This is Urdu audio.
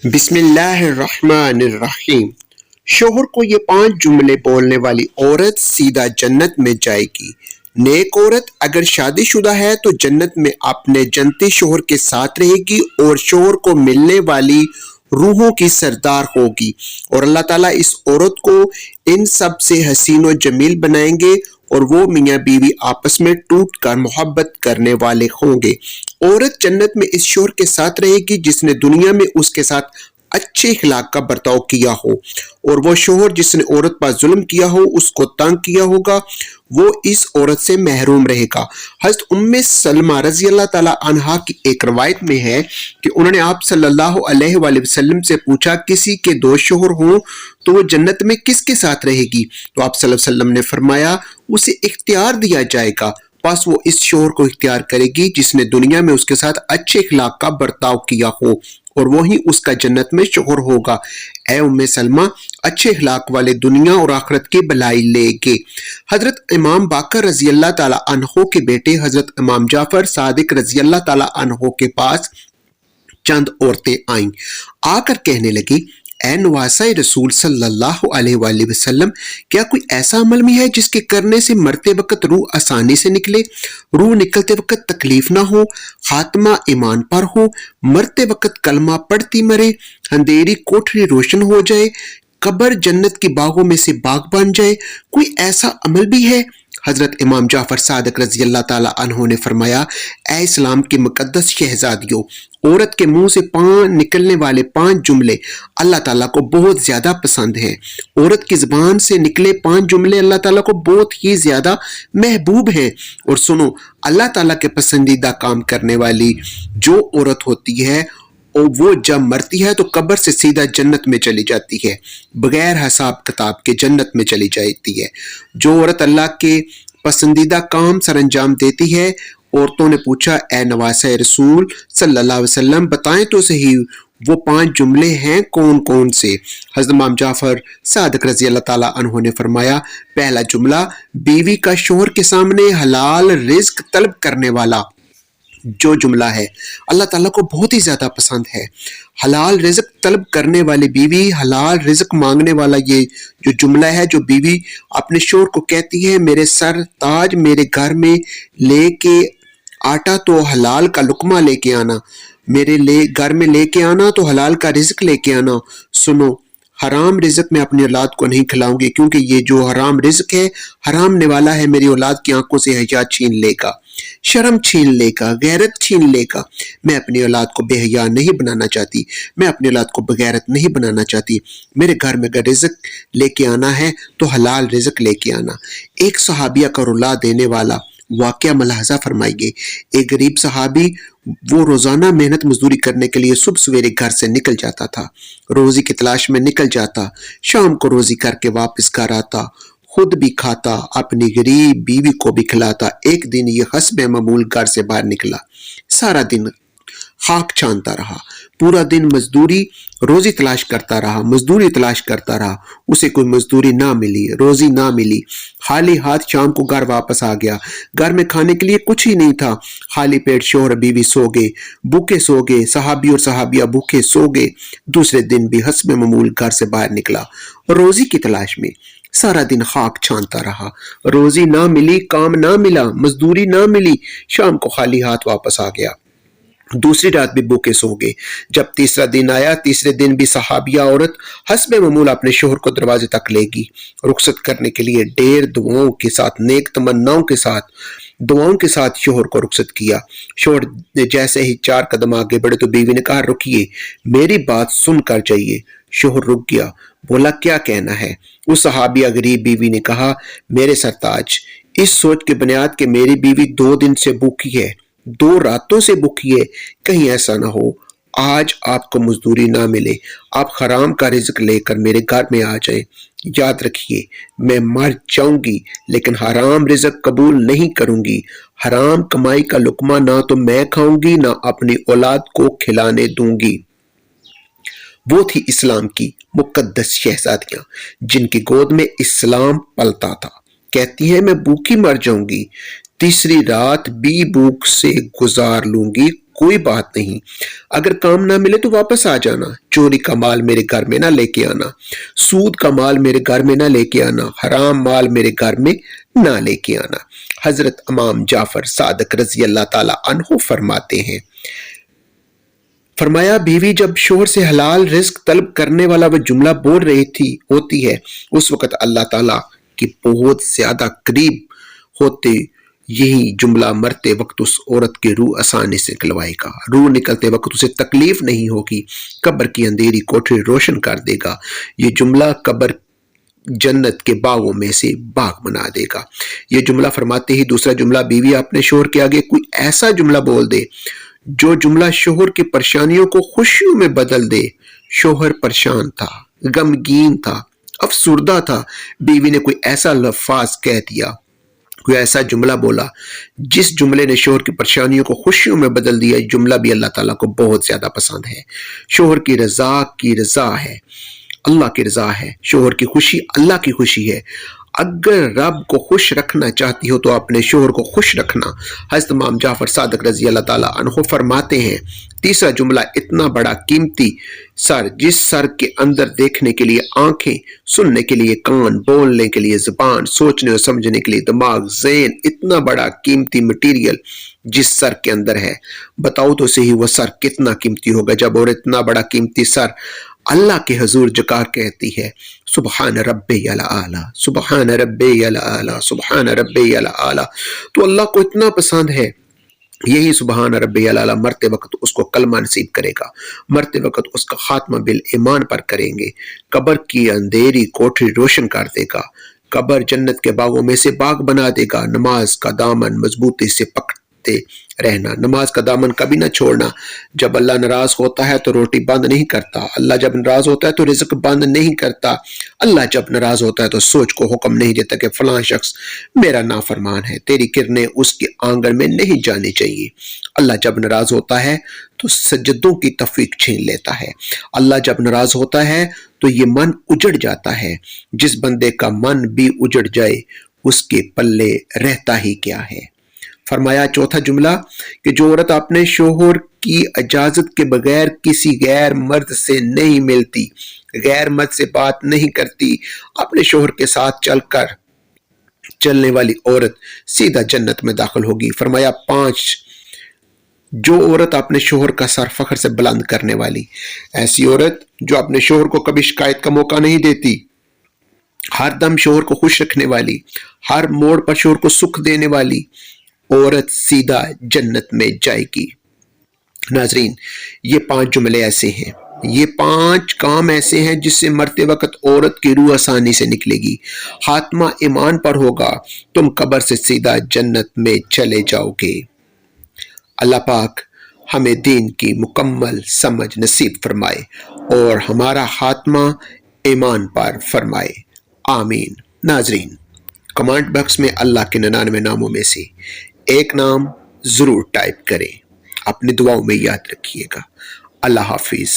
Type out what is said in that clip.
بسم اللہ الرحمن الرحیم۔ شوہر کو یہ 5 جملے بولنے والی عورت سیدھا جنت میں جائے گی۔ نیک عورت اگر شادی شدہ ہے تو جنت میں اپنے جنتی شوہر کے ساتھ رہے گی اور شوہر کو ملنے والی روحوں کی سردار ہوگی، اور اللہ تعالیٰ اس عورت کو ان سب سے حسین و جمیل بنائیں گے اور وہ میاں بیوی آپس میں ٹوٹ کر محبت کرنے والے ہوں گے۔ عورت جنت میں اس شوہر کے ساتھ رہے گی جس نے دنیا میں اس کے ساتھ اچھے اخلاق کا برتاؤ کیا ہو، اور وہ شوہر جس نے عورت پر ظلم کیا ہو، اس کو تنگ کیا ہوگا، وہ اس عورت سے محروم رہے گا۔ حضرت ام سلمہ رضی اللہ تعالیٰ عنہا کی ایک روایت میں ہے کہ انہوں نے آپ صلی اللہ علیہ وآلہ وسلم سے پوچھا کسی کے 2 شوہر ہوں تو وہ جنت میں کس کے ساتھ رہے گی؟ تو آپ صلی اللہ علیہ وسلم نے فرمایا اسے اختیار دیا جائے گا، پس وہ اس شوہر کو اختیار کرے گی جس نے دنیا میں اس کے ساتھ اچھے اخلاق کا برتاؤ کیا ہو، اور وہی اس کا جنت میں شوہر ہوگا۔ اے ام سلمہ، اچھے اخلاق والے دنیا اور آخرت کی بھلائی لے گے۔ حضرت امام باقر رضی اللہ تعالیٰ عنہ کے بیٹے حضرت امام جعفر صادق رضی اللہ تعالیٰ عنہ کے پاس چند عورتیں آئیں، آ کر کہنے لگی اے نواسہ رسول صلی اللہ علیہ وآلہ وسلم، کیا کوئی ایسا عمل بھی ہے جس کے کرنے سے مرتے وقت روح آسانی سے نکلے، روح نکلتے وقت تکلیف نہ ہو، خاتمہ ایمان پر ہو، مرتے وقت کلمہ پڑھتی مرے، اندھیری کوٹھری روشن ہو جائے، قبر جنت کی باغوں میں سے باغ بن جائے، کوئی ایسا عمل بھی ہے؟ حضرت امام جعفر صادق رضی اللہ تعالیٰ عنہ نے فرمایا اے اسلام کی مقدس شہزادیوں، عورت کے منہ سے نکلنے والے 5 جملے اللہ تعالیٰ کو بہت زیادہ پسند ہیں۔ عورت کی زبان سے نکلے 5 جملے اللہ تعالیٰ کو بہت ہی زیادہ محبوب ہیں۔ اور سنو، اللہ تعالیٰ کے پسندیدہ کام کرنے والی جو عورت ہوتی ہے اور وہ جب مرتی ہے تو قبر سے سیدھا جنت میں چلی جاتی ہے، بغیر حساب کتاب کے جنت میں چلی جاتی ہے۔ جو عورت اللہ کے پسندیدہ کام سر انجام دیتی ہے۔ عورتوں نے پوچھا اے نواسہ رسول صلی اللہ علیہ وسلم، بتائیں تو صحیح وہ 5 جملے ہیں کون کون سے؟ حضرت امام جعفر صادق رضی اللہ تعالیٰ عنہ نے فرمایا پہلا جملہ، بیوی کا شوہر کے سامنے حلال رزق طلب کرنے والا۔ جو جملہ ہے اللہ تعالیٰ کو بہت ہی زیادہ پسند ہے، حلال رزق طلب کرنے والی بیوی، حلال رزق مانگنے والا یہ جو جملہ ہے، جو بیوی اپنے شوہر کو کہتی ہے میرے سر تاج، میرے گھر میں لے کے آٹا تو حلال کا لقمہ لے کے آنا، میرے گھر میں لے کے آنا تو حلال کا رزق لے کے آنا۔ سنو، حرام رزق میں اپنی اولاد کو نہیں کھلاؤں گی، کیونکہ یہ جو حرام رزق ہے، حرام نوالا ہے، میری اولاد کی آنکھوں سے حیا چھین لے گا، شرم چھین لے گا، غیرت چھین لے گا۔ میں اپنی اولاد کو بے حیا نہیں بنانا چاہتی، میں اپنی اولاد کو بغیرت نہیں بنانا چاہتی۔ میرے گھر میں اگر رزق لے کے آنا ہے تو حلال رزق لے کے آنا۔ ایک صحابیہ کا رلا دینے والا واقعہ ملاحظہ فرمائیے۔ ایک غریب صحابی، وہ روزانہ محنت مزدوری کرنے کے لیے صبح سویرے گھر سے نکل جاتا تھا، روزی کی تلاش میں نکل جاتا، شام کو روزی کر کے واپس گھر آتا، خود بھی کھاتا، اپنی غریب بیوی کو بھی کھلاتا۔ ایک دن یہ حسب معمول گھر سے باہر نکلا، سارا دن خاک چھانتا رہا، پورا دن مزدوری روزی تلاش کرتا رہا، مزدوری تلاش کرتا رہا، اسے کوئی مزدوری نہ ملی، روزی نہ ملی، خالی ہاتھ شام کو گھر واپس آ گیا۔ گھر میں کھانے کے لیے کچھ ہی نہیں تھا، خالی پیٹ شوہر بیوی سو گئے، بھوکے سو گئے، صحابی اور صحابیہ بھوکے سو گئے۔ دوسرے دن بھی حسب معمول گھر سے باہر نکلا، روزی کی تلاش میں سارا دن خاک چھانتا رہا، روزی نہ ملی، کام نہ ملا، مزدوری نہ ملی، شام کو خالی ہاتھ واپس آ گیا۔ دوسری رات بھی بھوکے سو گئے۔ جب تیسرا دن آیا، تیسرے دن بھی صحابیہ عورت حسب معمول اپنے شوہر کو دروازے تک لے گی، رخصت کرنے کے لیے ڈھیر دعاؤں کے ساتھ، نیک تمناؤں کے ساتھ، دعاؤں کے ساتھ شوہر کو رخصت کیا۔ شوہر نے جیسے ہی 4 قدم آگے بڑھے تو بیوی نے کہا رکیے، میری بات سن کر جائیے۔ شوہر رک گیا، بولا کیا کہنا ہے؟ اس صحابیہ غریب بیوی نے کہا میرے سرتاج، اس سوچ کے بنیاد کہ میری بیوی 2 دن سے بھوکی ہے، 2 راتوں سے بھوکی ہے، کہیں ایسا نہ ہو آج آپ کو مزدوری نہ ملے، آپ حرام کا رزق لے کر میرے گھر میں آ جائیں۔ یاد رکھیے میں مر جاؤں گی لیکن حرام رزق قبول نہیں کروں گی، حرام کمائی کا لقمہ نہ تو میں کھاؤں گی نہ اپنی اولاد کو کھلانے دوں گی۔ وہ تھی اسلام کی مقدس شہزادیاں جن کی گود میں اسلام پلتا تھا۔ کہتی ہیں میں بھوکی مر جاؤں گی، تیسری رات بھی بھوک سے گزار لوں گی، کوئی بات نہیں، اگر کام نہ ملے تو واپس آ جانا، چوری کا مال میرے گھر میں نہ لے کے آنا، سود کا مال میرے گھر میں نہ لے کے آنا، حرام مال میرے گھر میں نہ لے کے آنا۔ حضرت امام جعفر صادق رضی اللہ تعالی عنہ فرماتے ہیں، فرمایا بیوی جب شوہر سے حلال رزق طلب کرنے والا وہ جملہ بول رہی ہوتی ہے، اس وقت اللہ تعالیٰ کی بہت زیادہ قریب ہوتے یہی جملہ مرتے وقت اس عورت کی روح آسانی سے نکلوائے گا، روح نکلتے وقت اسے تکلیف نہیں ہوگی، قبر کی اندھیری کوٹری روشن کر دے گا، یہ جملہ قبر جنت کے باغوں میں سے باغ بنا دے گا۔ یہ جملہ فرماتے ہی دوسرا جملہ بیوی اپنے شوہر کے آگے کوئی ایسا جملہ بول دے جو جملہ شوہر کی پریشانیوں کو خوشیوں میں بدل دے۔ شوہر پریشان تھا، غمگین تھا، افسردہ تھا، بیوی نے کوئی ایسا لفظ کہہ دیا، کوئی ایسا جملہ بولا جس جملے نے شوہر کی پریشانیوں کو خوشیوں میں بدل دیا۔ یہ جملہ بھی اللہ تعالیٰ کو بہت زیادہ پسند ہے۔ شوہر کی رضا ہے، اللہ کی رضا ہے، شوہر کی خوشی اللہ کی خوشی ہے۔ اگر رب کو خوش رکھنا چاہتی ہو تو اپنے شوہر کو خوش رکھنا۔ حضرت امام جعفر صادق رضی اللہ تعالیٰ عنہ فرماتے ہیں، تیسرا جملہ اتنا بڑا قیمتی سر، جس سر کے اندر دیکھنے کے لیے آنکھیں، سننے کے لیے کان، بولنے کے لیے زبان، سوچنے اور سمجھنے کے لیے دماغ، ذہن، اتنا بڑا قیمتی مٹیریل جس سر کے اندر ہے، بتاؤ تو صحیح وہ سر کتنا قیمتی ہوگا جب اور اتنا بڑا قیمتی سر اللہ کے حضور جکار کہتی ہے سبحان ربی الاعلی، سبحان ربی الاعلی، سبحان ربی الاعلی، تو اللہ کو اتنا پسند ہے۔ یہی سبحان ربی الاعلی مرتے وقت اس کو کلمہ نصیب کرے گا، مرتے وقت اس کا خاتمہ بالایمان پر کریں گے، قبر کی اندھیری کوٹری روشن کر دے گا، قبر جنت کے باغوں میں سے باغ بنا دے گا۔ نماز کا دامن مضبوطی سے پکڑتے رہنا، نماز کا دامن کبھی نہ چھوڑنا۔ جب اللہ ناراض ہوتا ہے تو روٹی بند نہیں کرتا، اللہ جب ناراض ہوتا ہے تو رزق بند نہیں کرتا، اللہ جب ناراض ہوتا ہے تو سوچ کو حکم نہیں دیتا کہ فلاں شخص میرا نافرمان ہے، تیری کرنیں اس کے آنگن میں نہیں جانی چاہیے۔ اللہ جب ناراض ہوتا ہے تو سجدوں کی توفیق چھین لیتا ہے، اللہ جب ناراض ہوتا ہے تو یہ من اجڑ جاتا ہے۔ جس بندے کا من بھی اجڑ جائے اس کے پلے رہتا ہی کیا ہے۔ فرمایا چوتھا جملہ کہ جو عورت اپنے شوہر کی اجازت کے بغیر کسی غیر مرد سے نہیں ملتی، غیر مرد سے بات نہیں کرتی، اپنے شوہر کے ساتھ چلنے والی عورت سیدھا جنت میں داخل ہوگی۔ فرمایا 5، جو عورت اپنے شوہر کا سر فخر سے بلند کرنے والی، ایسی عورت جو اپنے شوہر کو کبھی شکایت کا موقع نہیں دیتی، ہر دم شوہر کو خوش رکھنے والی، ہر موڑ پر شوہر کو سکھ دینے والی عورت سیدھا جنت میں جائے گی۔ ناظرین، یہ 5 جملے ایسے ہیں، یہ 5 کام ایسے ہیں جس سے مرتے وقت عورت کی روح آسانی سے نکلے گی، خاتمہ ایمان پر ہوگا، تم قبر سے سیدھا جنت میں چلے جاؤ گے۔ اللہ پاک ہمیں دین کی مکمل سمجھ نصیب فرمائے اور ہمارا خاتمہ ایمان پر فرمائے، آمین۔ ناظرین، کمنٹ باکس میں اللہ کے 99 ناموں میں سے ایک نام ضرور ٹائپ کریں، اپنی دعاؤں میں یاد رکھیے گا۔ اللہ حافظ۔